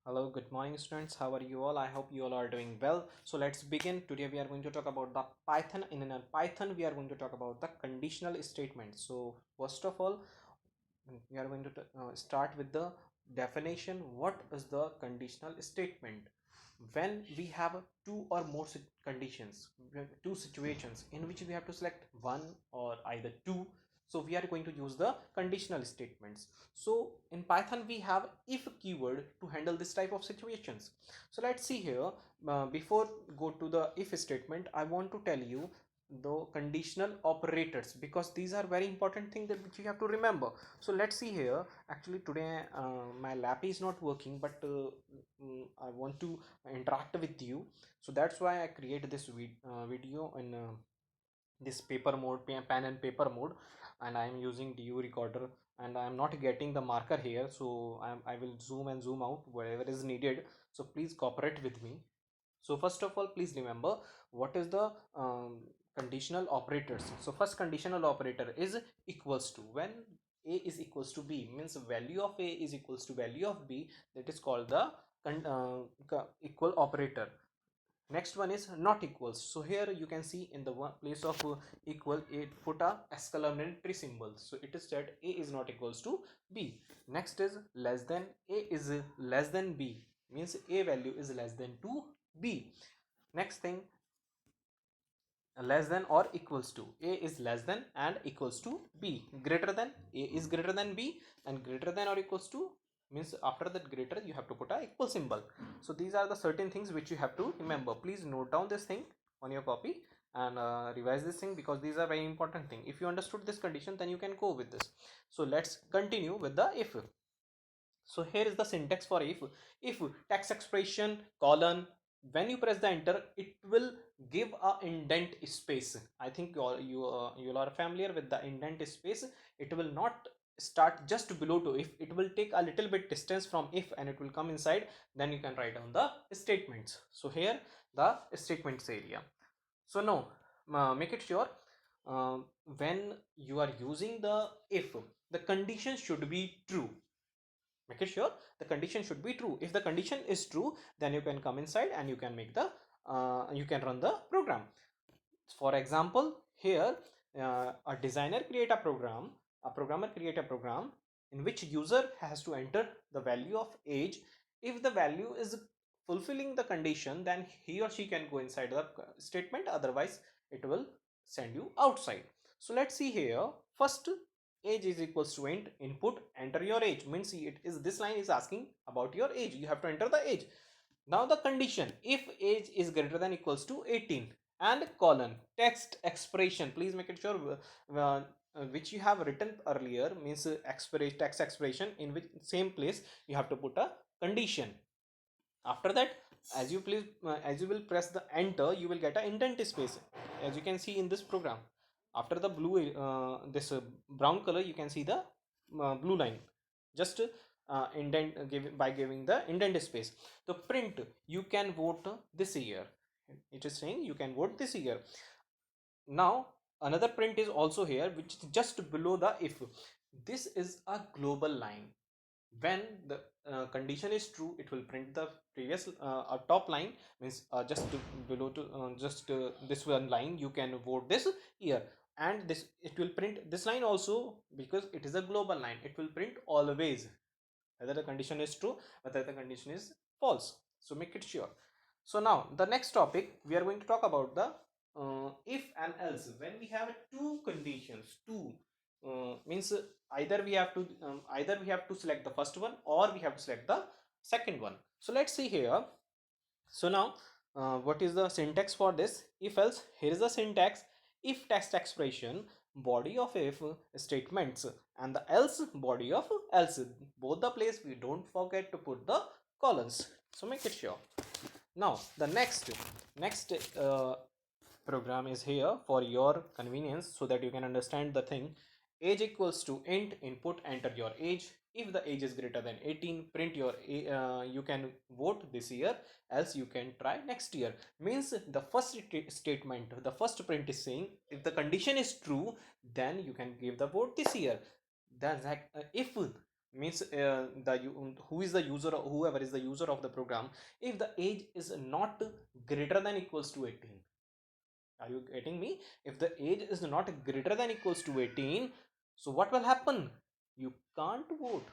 Hello, good morning students. How are you all? I hope you all are doing well. So let's begin. Today we are going to talk about the Python. In Python, we are going to talk about the conditional statement. So first of all, we are going to start with the definition. What is the conditional statement? When we have two or more conditions, two situations in which we have to select one or either two, so we are going to use the conditional statements. So in Python we have if keyword to handle this type of situations. So let's see here. Before go to the if statement, I want to tell you the conditional operators, because these are very important thing that which you have to remember. So let's see here. Actually today my lap is not working, but I want to interact with you, so that's why I create this video in this paper mode, pen and paper mode, and I am using DU recorder, and I am not getting the marker here, so I will zoom and zoom out wherever is needed. So please cooperate with me. So first of all, please remember what is the conditional operators. So first conditional operator is equals to. When a is equals to b, means value of a is equals to value of b, that is called the equal operator. Next one is not equals. So here you can see in the one place of equal, it put a exclamatory symbol, so it is said a is not equals to b. Next is less than. A is less than b, means a value is less than to b. Next thing, less than or equals to. A is less than and equals to b. Greater than. A is greater than b, and greater than or equals to means after that greater you have to put a equal symbol. So these are the certain things which you have to remember. Please note down this thing on your copy and revise this thing, because these are very important thing. If you understood this condition, then you can go with this. So let's continue with the if. So here is the syntax for if text expression colon, when you press the enter, it will give a indent space. I think you are familiar with the indent space. It will not start just below to if, it will take a little bit distance from if and it will come inside, then you can write down the statements. So here the statements area. So now make it sure, uh, when you are using the if, the condition should be true. Make it sure the condition should be true. If the condition is true, then you can come inside and you can make the you can run the program. For example, here a designer create a program, a programmer create a program in which user has to enter the value of age. If the value is fulfilling the condition, then he or she can go inside the statement, otherwise it will send you outside. So let's see here. First, age is equals to int, input enter your age, means it is, this line is asking about your age, you have to enter the age. Now the condition, if age is greater than equals to 18 and colon text expression, please make it sure which you have written earlier, means text expression, in which same place you have to put a condition. After that, as you will press the enter, you will get a indent space, as you can see in this program. After the blue this brown color, you can see the blue line, just indent by giving the indent space. The print, you can vote this year, it is saying you can vote this year. Now another print is also here, which is just below the if. This is a global line. When the condition is true, it will print the previous top line, means just below to just this one line, you can vote this year. And this, it will print this line also, because it is a global line, it will print always whether the condition is true, whether the condition is false. So make it sure. So now the next topic, we are going to talk about the if and else. When we have two conditions, two means either we have to select the first one, or we have to select the second one. So let's see here. So now what is the syntax for this if else? Here is the syntax. If text expression, body of if statements, and the else, body of else, both the place we don't forget to put the colons. So make it sure. Now the next program is here for your convenience, so that you can understand the thing. Age equals to int, input enter your age. If the age is greater than 18, print your you can vote this year, else you can try next year. Means the first statement, the first print is saying if the condition is true, then you can give the vote this year. Then if means who is the user, or whoever is the user of the program, if the age is not greater than equals to 18. Are you getting me? If the age is not greater than equals to 18, so what will happen? You can't vote.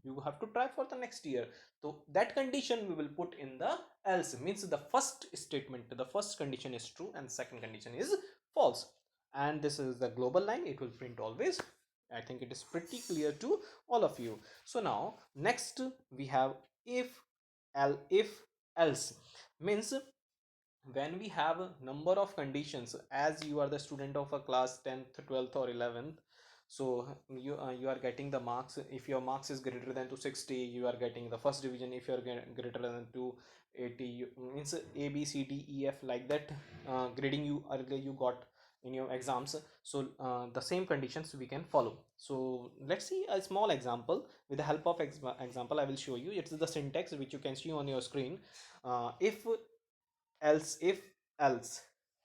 You have to try for the next year. So that condition we will put in the else, means the first statement, the first condition is true and second condition is false. And this is the global line, it will print always. I think it is pretty clear to all of you. So now next we have if else, means when we have a number of conditions, as you are the student of a class 10th, 12th or 11th, so you are getting the marks. If your marks is greater than to 60, you are getting the first division. If you are greater than to 80, means A B C D E F, like that grading you earlier you got in your exams. So the same conditions we can follow. So let's see a small example. With the help of example, I will show you. It's the syntax which you can see on your screen. If else, if else,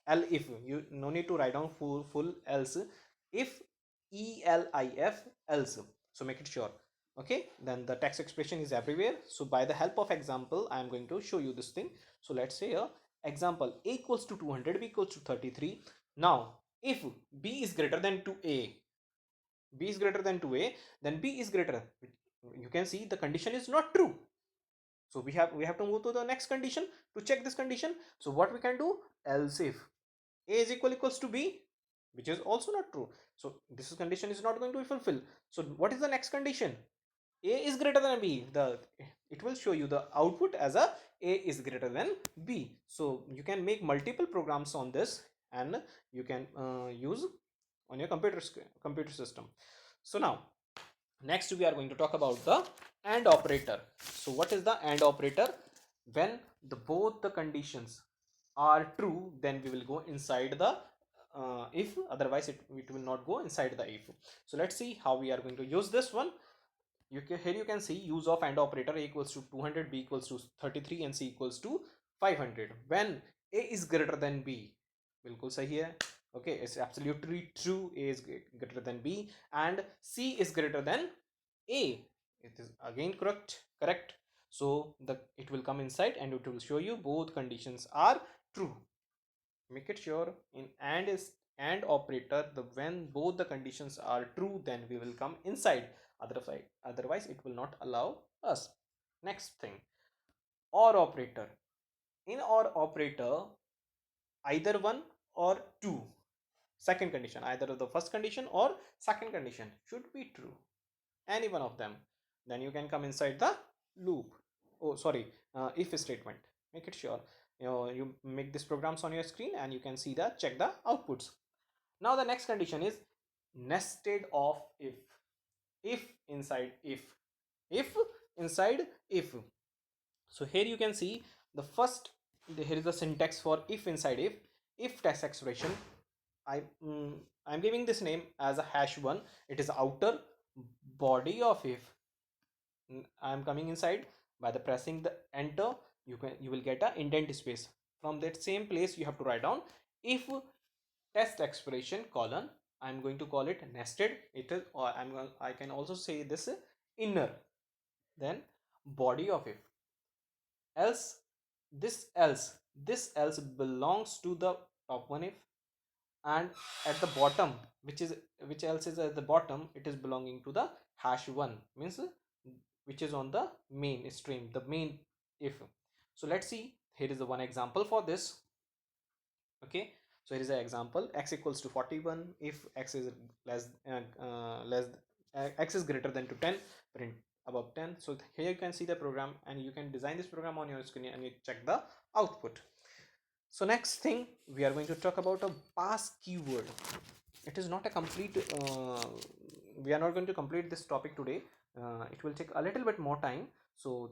if you no need to write down full else, if elif else, so make it sure. Okay, then the text expression is everywhere. So by the help of example I am going to show you this thing. So let's say a example: a equals to 200, b equals to 33. Now if b is greater than 2a, b is greater than 2a, then b is greater, you can see the condition is not true. So we have to move to the next condition to check this condition. So what we can do, else if a is equals to b, which is also not true. So this condition is not going to be fulfilled. So what is the next condition? A is greater than b. It will show you the output as a is greater than b. So you can make multiple programs on this, and you can use on your computer system. So now next we are going to talk about the AND operator. So what is the AND operator? When both the conditions are true, then we will go inside the if, otherwise it will not go inside the if. So let's see how we are going to use this one. Here you can see use of AND operator: a equals to 200, b equals to 33 and c equals to 500. When a is greater than b, बिल्कुल सही है. Okay, it's absolutely true. A is greater than b and c is greater than a. It is again correct. So it will come inside and it will show you both conditions are true. Make it sure in AND operator, when both the conditions are true, then we will come inside. Otherwise it will not allow us. Next thing, OR operator. In OR operator, either one or two, second condition, either the first condition or second condition should be true, any one of them, then you can come inside the loop. Oh sorry, if statement. Make it sure you make these programs on your screen and you can see that, check the outputs. Now the next condition is nested of if inside if inside if. So here you can see the first, here is the syntax for if inside if text expression. I'm giving this name as a #1. It is outer body of if. I'm coming inside. By the pressing the enter, you will get a indent space. From that same place you have to write down if test expression colon. I'm going to call it nested. It is, or I can also say this inner, then body of if. Else, this else belongs to the top one if, and at the bottom, which else is at the bottom, it is belonging to the #1, means which is on the main stream, the main if. So let's see, here is the one example for this. Okay, so here is an example: x equals to 41. If x is x is greater than to 10, print above 10. So here you can see the program and you can design this program on your screen and you check the output. So next thing, we are going to talk about a pass keyword. It is not a complete we are not going to complete this topic today. It will take a little bit more time. So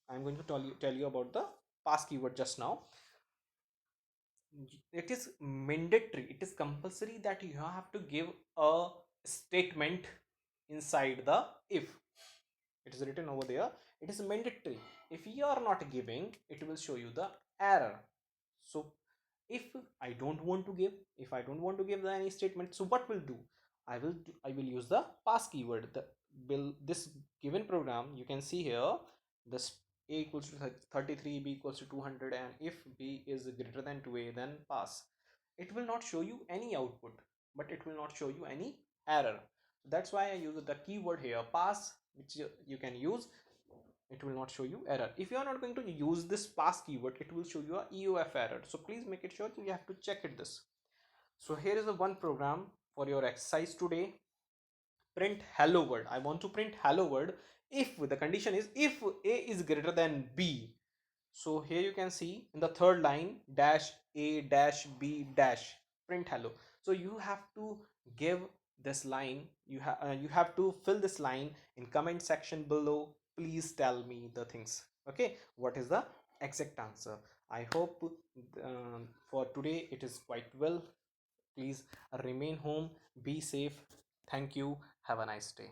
I'm going to tell you about the pass keyword just now. It is mandatory, it is compulsory that you have to give a statement inside the if. It is written over there, it is mandatory. If you are not giving, it will show you the error. So if I don't want to give any statement, so what will do, I will use the pass keyword. this given program, you can see here this a equals to 33, b equals to 200, and if b is greater than 2a, then pass. It will not show you any output, but it will not show you any error. That's why I use the keyword here pass, which you can use. It will not show you error. If you are not going to use this pass keyword, it will show you a EOF error. So please make it sure that you have to check it this. So here is the one program for your exercise today. Print hello world. I want to print hello world if the condition is if a is greater than b. So here you can see in the third line dash a dash b dash print hello. So you have to give this line, you have to fill this line in comment section below. Please tell me the things, okay, what is the exact answer. I hope for today it is quite well. Please remain home, be safe. Thank you, have a nice day.